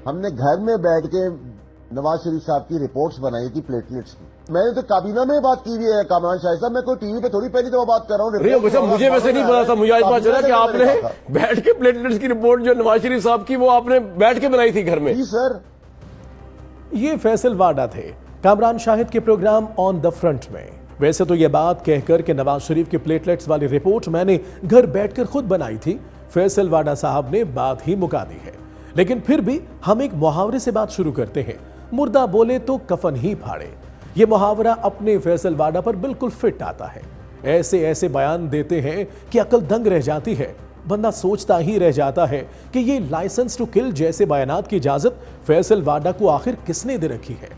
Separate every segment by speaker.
Speaker 1: हमने घर में बैठ के नवाज शरीफ साहब की रिपोर्ट्स बनाई थी प्लेटलेट्स की। मैंने तो काबीना में बात की हुई है कामरान शाह साहब, मैं कोई टीवी पे थोड़ी पहली तो बात कर रहा हूँ।
Speaker 2: मुझे वैसे नहीं पता था, मुझे आज पता चला कि आपने बैठ के प्लेटलेट्स की रिपोर्ट जो नवाज शरीफ साहब की वो आपने बैठ के बनाई थी घर में।
Speaker 1: जी सर।
Speaker 3: ये फैसल वाडा थे कामरान शाहिद के प्रोग्राम ऑन द फ्रंट में। वैसे तो यह बात कहकर कि नवाज शरीफ की प्लेटलेट्स वाली रिपोर्ट मैंने घर बैठकर खुद बनाई थी, फैसल वाडा साहब ने बात ही मुका दी है। लेकिन फिर भी हम एक मुहावरे से बात शुरू करते हैं, मुर्दा बोले तो कफन ही फाड़े। यह मुहावरा अपने फैसल वाडा पर बिल्कुल फिट आता है। ऐसे ऐसे बयान देते हैं कि अकल दंग रह जाती है। बंदा सोचता ही रह जाता है कि ये लाइसेंस टू किल जैसे बयानात की इजाजत फैसल वाडा को आखिर किसने दे रखी है।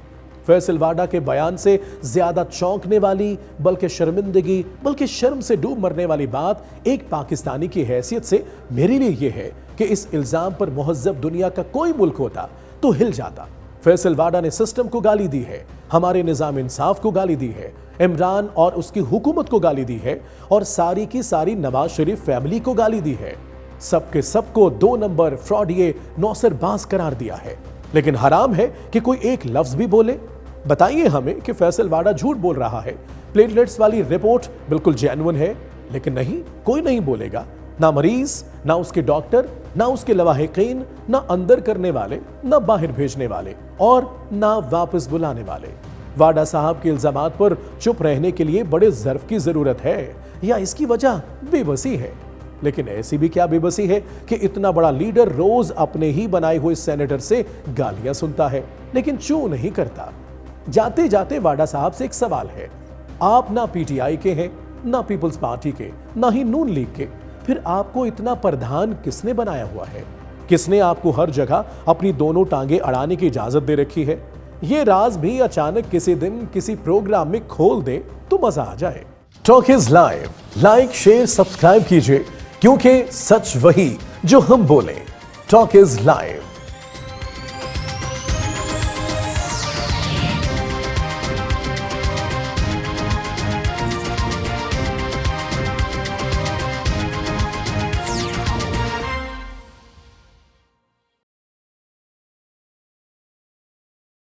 Speaker 3: फैसल वाडा के बयान से ज्यादा चौंकने वाली, बल्कि शर्मिंदगी, बल्कि शर्म से डूब मरने वाली बात एक पाकिस्तानी की हैसियत से मेरे लिए यह है कि इस इल्जाम पर मुहज्जब दुनिया का कोई मुल्क होता तो हिल जाता। फैसल वाडा ने सिस्टम को गाली दी है, हमारे निजाम इंसाफ को गाली दी है, इमरान और उसकी हुकूमत को गाली दी है और सारी की सारी नवाज शरीफ फैमिली को गाली दी है। सबके सबको 2 नंबर फ्रॉडिये नौसरबाज करार दिया है। लेकिन हराम है कि कोई एक लफ्ज भी बोले। बताइए हमें कि फैसल वाडा झूठ बोल रहा है, प्लेटलेट्स वाली रिपोर्ट बिल्कुल जेन्युइन है। लेकिन नहीं, कोई नहीं बोलेगा, ना मरीज, ना उसके डॉक्टर, ना उसके लवाहिकीन, ना अंदर करने वाले, ना बाहर भेजने वाले और ना वापस बुलाने वाले। वाडा साहब के इल्जामात पर चुप रहने के लिए बड़े ज़र्फ की जरूरत है या इसकी वजह बेबसी है। लेकिन ऐसी भी क्या बेबसी है कि इतना बड़ा लीडर रोज अपने ही बनाए हुए सेनेटर से गालियां सुनता है लेकिन चू नहीं करता। जाते जाते वाडा साहब से एक सवाल है, आप ना पीटीआई के हैं, ना पीपल्स पार्टी के, ना ही नून लीग के, फिर आपको इतना प्रधान किसने बनाया हुआ है? किसने आपको हर जगह अपनी दोनों टांगे अड़ाने की इजाजत दे रखी है? ये राज भी अचानक किसी दिन किसी प्रोग्राम में खोल दे तो मजा आ जाए। Talk is live, like share subscribe कीजिए, क्योंकि सच वही जो हम बोले। Talk is live.